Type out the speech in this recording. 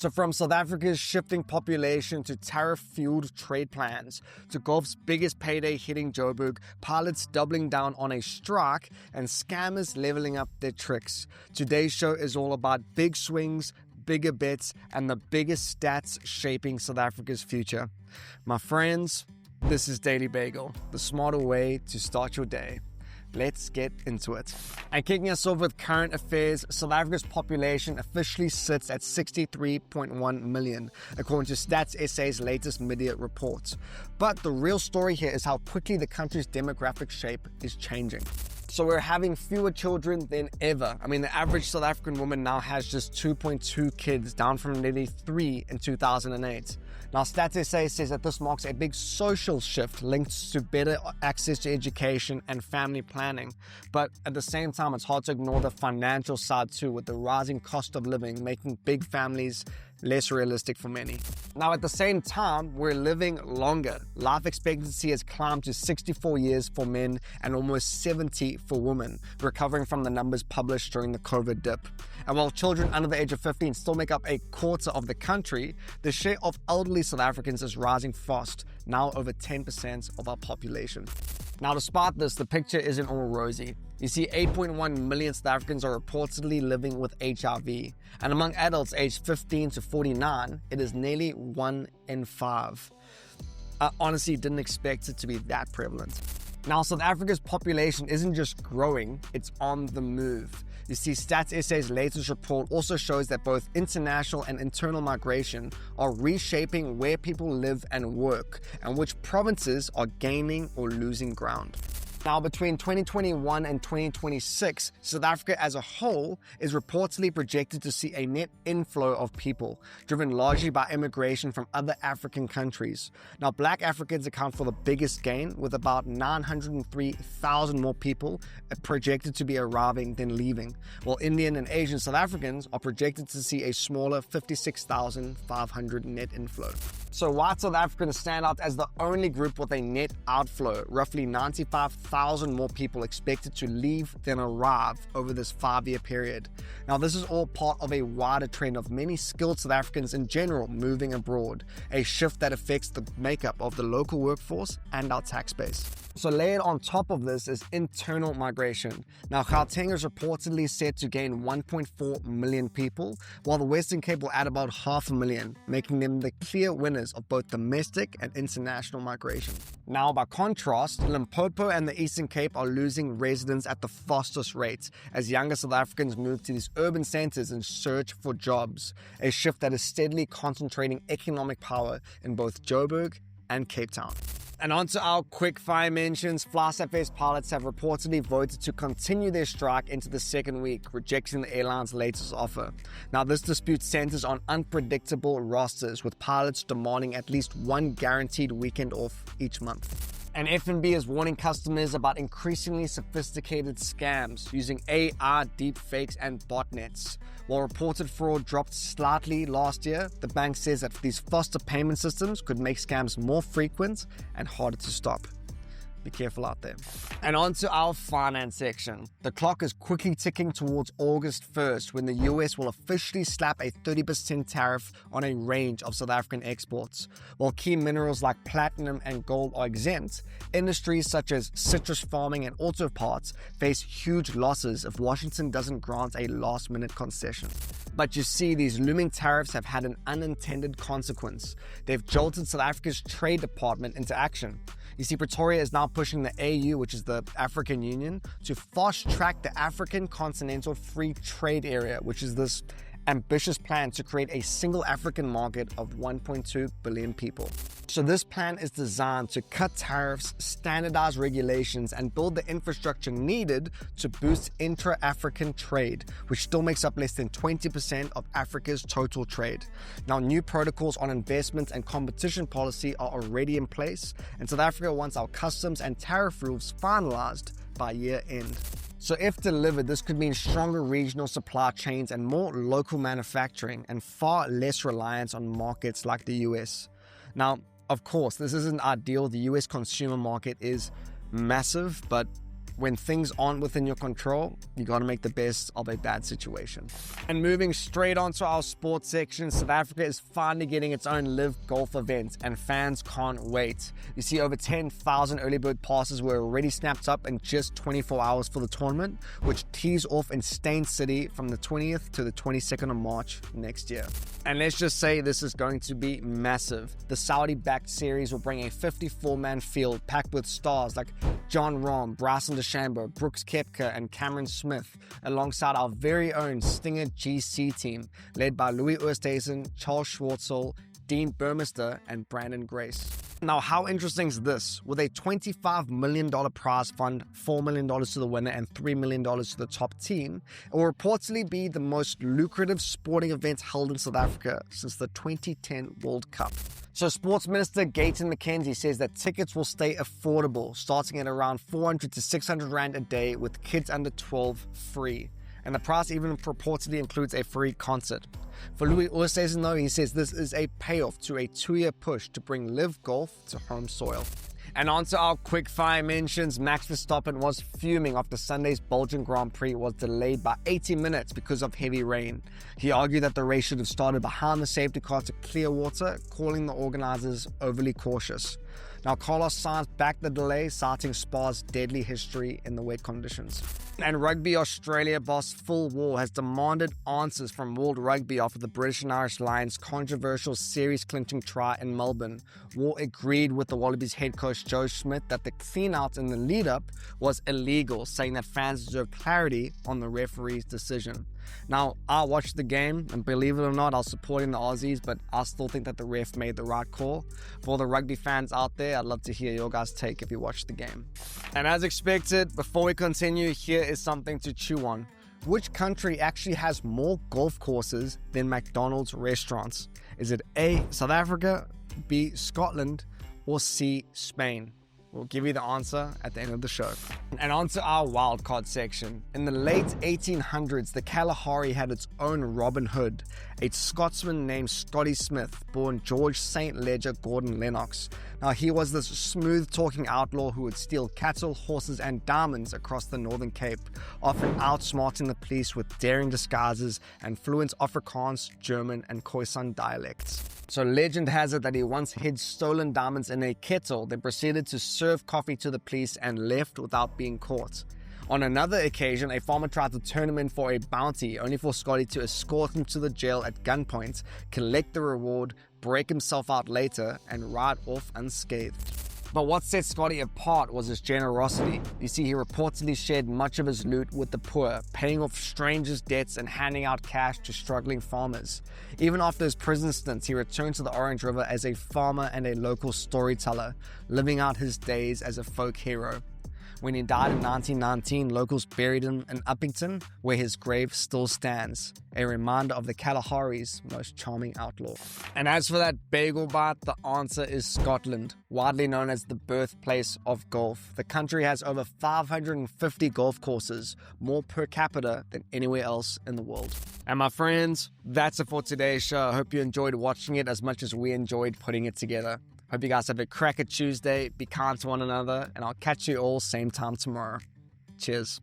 So from South Africa's shifting population to tariff-fueled trade plans, to golf's biggest payday hitting Joburg, pilots doubling down on a strike, and scammers leveling up their tricks. Today's show is all about big swings, bigger bets, and the biggest stats shaping South Africa's future. My friends, this is Daily Bagel, the smarter way to start your day. Let's get into it. And kicking us off with current affairs, South Africa's population officially sits at 63.1 million, according to Stats SA's latest mid-year report. But the real story here is how quickly the country's demographic shape is changing. So we're having fewer children than ever. I mean, the average South African woman now has just 2.2 kids, down from nearly 3 in 2008. Now, Stats SA says that this marks a big social shift linked to better access to education and family planning. But at the same time, it's hard to ignore the financial side too, with the rising cost of living, making big families less realistic for many. Now, at the same time, we're living longer. Life expectancy has climbed to 64 years for men and almost 70 for women, recovering from the numbers published during the COVID dip. And while children under the age of 15 still make up a quarter of the country, the share of elderly South Africans is rising fast, now over 10% of our population. Now, despite this, the picture isn't all rosy. You see, 8.1 million South Africans are reportedly living with HIV. And among adults aged 15 to 49, it is nearly 1 in 5. I honestly didn't expect it to be that prevalent. Now, South Africa's population isn't just growing, it's on the move. You see, Stats SA's latest report also shows that both international and internal migration are reshaping where people live and work, and which provinces are gaining or losing ground. Now, between 2021 and 2026, South Africa as a whole is reportedly projected to see a net inflow of people, driven largely by immigration from other African countries. Now, Black Africans account for the biggest gain, with about 903,000 more people projected to be arriving than leaving, while Indian and Asian South Africans are projected to see a smaller 56,500 net inflow. So white South Africans stand out as the only group with a net outflow, roughly 95,000 more people expected to leave than arrive over this 5-year period. Now, this is all part of a wider trend of many skilled South Africans in general moving abroad, a shift that affects the makeup of the local workforce and our tax base. So layered on top of this is internal migration. Now, Gauteng is reportedly set to gain 1.4 million people, while the Western Cape will add about 500,000, making them the clear winners of both domestic and international migration. Now, by contrast, Limpopo and the Eastern Cape are losing residents at the fastest rate as younger South Africans move to these urban centers in search for jobs, a shift that is steadily concentrating economic power in both Joburg and Cape Town. And on to our quick fire mentions. FlySafair's pilots have reportedly voted to continue their strike into the second week, rejecting the airline's latest offer. Now, this dispute centers on unpredictable rosters, with pilots demanding at least one guaranteed weekend off each month. And F&B is warning customers about increasingly sophisticated scams using AI, deepfakes, and botnets. While reported fraud dropped slightly last year, the bank says that these faster payment systems could make scams more frequent and harder to stop. Be careful out there. And on to our finance section. The clock is quickly ticking towards August 1st, when the US will officially slap a 30% tariff on a range of South African exports. While key minerals like platinum and gold are exempt, industries such as citrus farming and auto parts face huge losses if Washington doesn't grant a last-minute concession. But you see, these looming tariffs have had an unintended consequence. They've jolted South Africa's Trade Department into action. You see, Pretoria is now pushing the AU, which is the African Union, to fast-track the African Continental Free Trade Area, which is this ambitious plan to create a single African market of 1.2 billion people. So this plan is designed to cut tariffs, standardize regulations, and build the infrastructure needed to boost intra-African trade, which still makes up less than 20% of Africa's total trade. Now, new protocols on investment and competition policy are already in place, and South Africa wants our customs and tariff rules finalized by year end. So if delivered, this could mean stronger regional supply chains and more local manufacturing, and far less reliance on markets like the US. Now, of course, this isn't ideal. The US consumer market is massive, but when things aren't within your control, you got to make the best of a bad situation. And moving straight on to our sports section, South Africa is finally getting its own live golf event, and fans can't wait. You see, over 10,000 early bird passes were already snapped up in just 24 hours for the tournament, which tees off in Steyn City from the 20th to the 22nd of March next year. And let's just say this is going to be massive. The Saudi-backed series will bring a 54-man field packed with stars like John Rahm, Bryson DeChambeau, Brooks Koepka, and Cameron Smith, alongside our very own Stinger GC team, led by Louis Oosthuizen, Charles Schwartzel, Dean Burmester, and Brandon Grace. Now, how interesting is this? With a $25 million prize fund, $4 million to the winner, and $3 million to the top team, it will reportedly be the most lucrative sporting event held in South Africa since the 2010 World Cup. So Sports Minister Gayton McKenzie says that tickets will stay affordable, starting at around 400 to 600 Rand a day, with kids under 12 free. And the price even purportedly includes a free concert. For Louis Oosthuizen, though, he says this is a payoff to a 2-year push to bring live golf to home soil. And on to our quick-fire mentions. Max Verstappen was fuming after Sunday's Belgian Grand Prix was delayed by 80 minutes because of heavy rain. He argued that the race should have started behind the safety car to clear water, calling the organizers overly cautious. Now, Carlos Sainz backed the delay, citing Spa's deadly history in the wet conditions. And Rugby Australia boss Phil Waugh has demanded answers from World Rugby after the British and Irish Lions' controversial series-clinching try in Melbourne. Waugh agreed with the Wallabies head coach Joe Schmidt that the clean-out in the lead-up was illegal, saying that fans deserve clarity on the referee's decision. Now, I watched the game, and believe it or not, I was supporting the Aussies, but I still think that the ref made the right call. For the rugby fans out there, I'd love to hear your guys' take if you watched the game. And as expected, before we continue, here is something to chew on. Which country actually has more golf courses than McDonald's restaurants? Is it A, South Africa, B, Scotland, or C, Spain? We'll give you the answer at the end of the show. And on to our wildcard section. In the late 1800s, the Kalahari had its own Robin Hood, a Scotsman named Scotty Smith, born George St. Ledger Gordon Lennox. Now, he was this smooth-talking outlaw who would steal cattle, horses, and diamonds across the Northern Cape, often outsmarting the police with daring disguises and fluent Afrikaans, German, and Khoisan dialects. So legend has it that he once hid stolen diamonds in a kettle, then proceeded to serve coffee to the police and left without being caught. On another occasion, a farmer tried to turn him in for a bounty, only for Scotty to escort him to the jail at gunpoint, collect the reward, break himself out later, and ride off unscathed. But what set Scotty apart was his generosity. You see, he reportedly shared much of his loot with the poor, paying off strangers' debts and handing out cash to struggling farmers. Even after his prison stints, he returned to the Orange River as a farmer and a local storyteller, living out his days as a folk hero. When he died in 1919, locals buried him in Uppington, where his grave still stands, a reminder of the Kalahari's most charming outlaw. And as for that Bagel Bite, the answer is Scotland, widely known as the birthplace of golf. The country has over 550 golf courses, more per capita than anywhere else in the world. And my friends, that's it for today's show. I hope you enjoyed watching it as much as we enjoyed putting it together. Hope you guys have a cracker Tuesday, be kind to one another, and I'll catch you all same time tomorrow. Cheers.